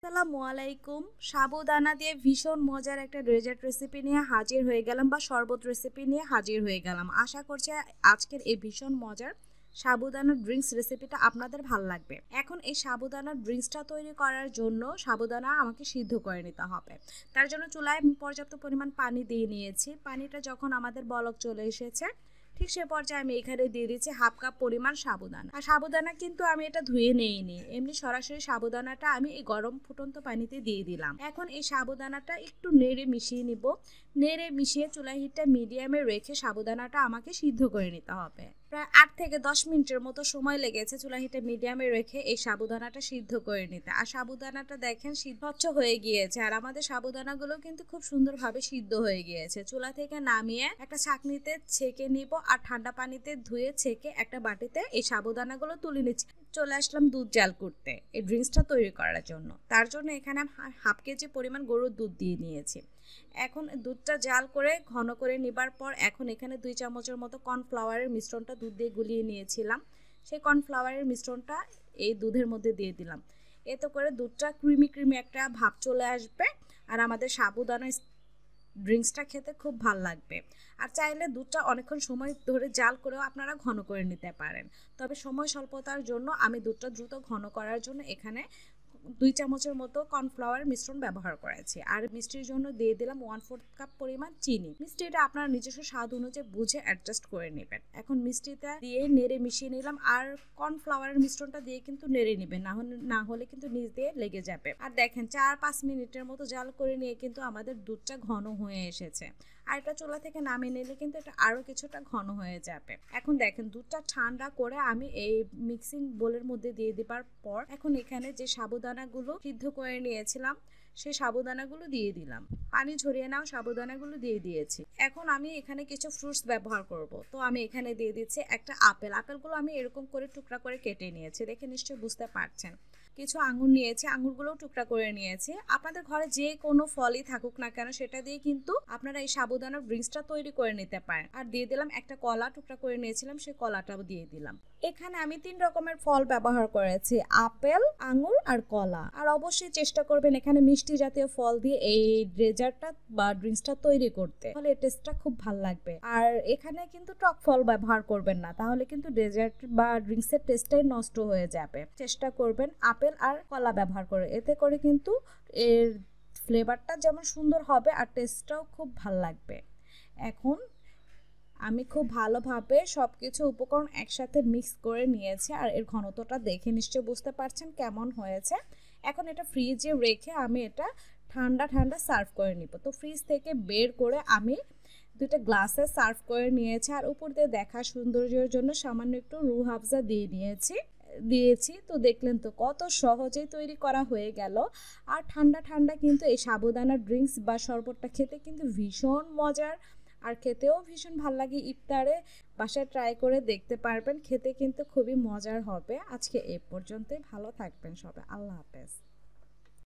আসসালামু আলাইকুম। সাবুদানা দিয়ে ভীষণ মজার একটা ডেজার্ট রেসিপি নিয়ে হাজির হয়ে গেলাম, বা শরবত রেসিপি নিয়ে হাজির হয়ে গেলাম। আশা করছি আজকের এই ভীষণ মজার সাবুদানার ড্রিঙ্কস রেসিপিটা আপনাদের ভালো লাগবে। এখন এই সাবুদানার ড্রিঙ্কসটা তৈরি করার জন্য সাবুদানা আমাকে সিদ্ধ করে নিতে হবে। তার জন্য চুলায় পর্যাপ্ত পরিমাণ পানি দিয়ে নিয়েছি। পানিটা যখন আমাদের বলক চলে এসেছে, ঠিক সে পর্যায়ে আমি এখানে দিয়ে দিচ্ছি হাফ কাপ পরিমাণ সাবুদানা। আর সাবুদানা কিন্তু আমি এটা ধুয়ে নেইনি, এমনি সরাসরি সাবুদানাটা আমি এই গরম ফুটন্ত পানিতে দিয়ে দিলাম। এখন এই সাবুদানাটা একটু নেড়ে মিশিয়ে নিব। নেড়ে মিশিয়ে চুলার হিটটা মিডিয়ামে রেখে সাবুদানাটা আমাকে সিদ্ধ করে নিতে হবে। প্রায় 8 থেকে 10 মিনিটের মতো সময় লেগেছে চুলা হিটে মিডিয়ামে রেখে এই সাবুদানাটা সিদ্ধ করে নিতে। আর সাবুদানাটা দেখেন স্বচ্ছ হয়ে গিয়েছে, আর আমাদের সাবুদানাগুলো কিন্তু খুব সুন্দরভাবে সিদ্ধ হয়ে গিয়েছে। চুলা থেকে নামিয়ে একটা ছাঁকনিতে ছেঁকে নিব, আর ঠান্ডা পানিতে ধুয়ে ছেঁকে একটা বাটিতে এই সাবুদানাগুলো তুলে নিচ্ছি। চলে আসলাম দুধ জাল করতে এই ড্রিঙ্কসটা তৈরি করার জন্য। তার জন্য এখানে হাফ কেজি পরিমাণ গরুর দুধ দিয়ে নিয়েছি। এখন দুধটা জাল করে ঘন করে নেবার পর এখন এখানে 2 চামচের মতো কর্নফ্লাওয়ারের মিশ্রণটা দুধ দিয়ে গুলিয়ে নিয়েছিলাম, সেই কর্নফ্লাওয়ারের মিশ্রণটা এই দুধের মধ্যে দিয়ে দিলাম। এতে করে দুধটা ক্রিমি একটা ভাব চলে আসবে, আর আমাদের সাবুদানা ড্রিঙ্কসটা খেতে খুব ভালো লাগবে। আর চাইলে দুধটা অনেকক্ষণ সময় ধরে জাল করেও আপনারা ঘন করে নিতে পারেন, তবে সময় স্বল্পতার জন্য আমি দুধটা দ্রুত ঘন করার জন্য এখানে 2 চামচের মতো কর্নফ্লাওয়ার মিশ্রণ ব্যবহার করেছি। আর মিষ্টির জন্য দিয়ে দিলাম 1/4 কাপ পরিমাণ চিনি। মিষ্টিটা আপনার নিজস্ব স্বাদ অনুযায়ী বুঝে অ্যাডজাস্ট করে নেবেন। এখন মিষ্টিটা দিয়ে নেড়ে মিশিয়ে নিলাম, আর কর্নফ্লাওয়ারের মিশ্রণটা দিয়ে কিন্তু নেড়ে নেবেন, না হলে কিন্তু নিচ দিয়ে লেগে যাবে। আর দেখেন 4-5 মিনিটের মতো জাল করে নিয়ে কিন্তু আমাদের দুধটা ঘন হয়ে এসেছে। আর এটা চুলা থেকে নামিয়ে নিলে কিন্তু এটা আরো কিছুটা ঘন হয়ে যাবে। এখন দেখেন দুধটা ঠান্ডা করে আমি এই মিক্সিং বোলের মধ্যে দিয়ে দেবার পর এখন এখানে যে সাবুদানাগুলো সিদ্ধ করে নিয়েছিলাম সেই সাবুদানাগুলো দিয়ে দিলাম। পানি ঝরিয়ে নাও সাবুদানাগুলো দিয়ে দিয়েছি। এখন আমি এখানে কিছু ফ্রুটস ব্যবহার করব, তো আমি এখানে দিয়ে দিচ্ছি একটা আপেল। আপেলগুলো আমি এরকম করে টুকরা করে কেটে নিয়েছি, দেখে নিশ্চয়ই বুঝতে পারছেন। কিছু আঙুর নিয়েছি, আঙুরগুলোও টুকরা করে নিয়েছি। আপনাদের ঘরে যে কোনো ফলই থাকুক না কেন সেটা দিয়ে কিন্তু আপনারা এই সাবুদানার ড্রিঙ্কসটা তৈরি করে নিতে পারেন। আর দিয়ে দিলাম একটা কলা, টুকরা করে নিয়েছিলাম সেই কলাটাও দিয়ে দিলাম। এখানে আমি 3 রকমের ফল ব্যবহার করেছি, আপেল, আঙুর আর কলা। আর অবশ্যই চেষ্টা করবেন এখানে মিষ্টি জাতীয় ফল দিয়ে এই ডেজার্টটা বা ড্রিঙ্কসটা তৈরি করতে, তাহলে এই টেস্টটা খুব ভালো লাগবে। আর এখানে কিন্তু টক ফল ব্যবহার করবেন না, তাহলে কিন্তু ডেজার্ট বা ড্রিঙ্কসের টেস্টটাই নষ্ট হয়ে যাবে। চেষ্টা করবেন আপেল আর কলা ব্যবহার করে, এতে করে কিন্তু এর ফ্লেভারটা যেমন সুন্দর হবে আর টেস্টটাও খুব ভালো লাগবে। এখন আমি খুব ভালোভাবে সবকিছু উপকরণ একসাথে মিক্স করে নিয়েছি, আর এর ঘনত্বটা দেখে নিশ্চয়ই বুঝতে পারছেন কেমন হয়েছে। এখন এটা ফ্রিজে রেখে আমি এটা ঠান্ডা সার্ভ করে নিব। তো ফ্রিজ থেকে বের করে আমি 2টা গ্লাসে সার্ভ করে নিয়েছি, আর উপর দিয়ে দেখা সৌন্দর্যের জন্য সামান্য একটু রুহ আফজা দিয়ে দিয়েছি। তো দেখলেন তো কত সহজেই তৈরি করা হয়ে গেল। আর ঠান্ডা কিন্তু এই সাবুদানা ড্রিঙ্কস বা শরবতটা খেতে কিন্তু ভীষণ মজার, আর খেতেও ভীষণ ভালো লাগে। ইফতারে বাসায় ট্রাই করে দেখতে পারবেন, খেতে কিন্তু খুবই মজার হবে। আজকে এ পর্যন্তই, ভালো থাকবেন সবাই, আল্লাহ হাফেজ।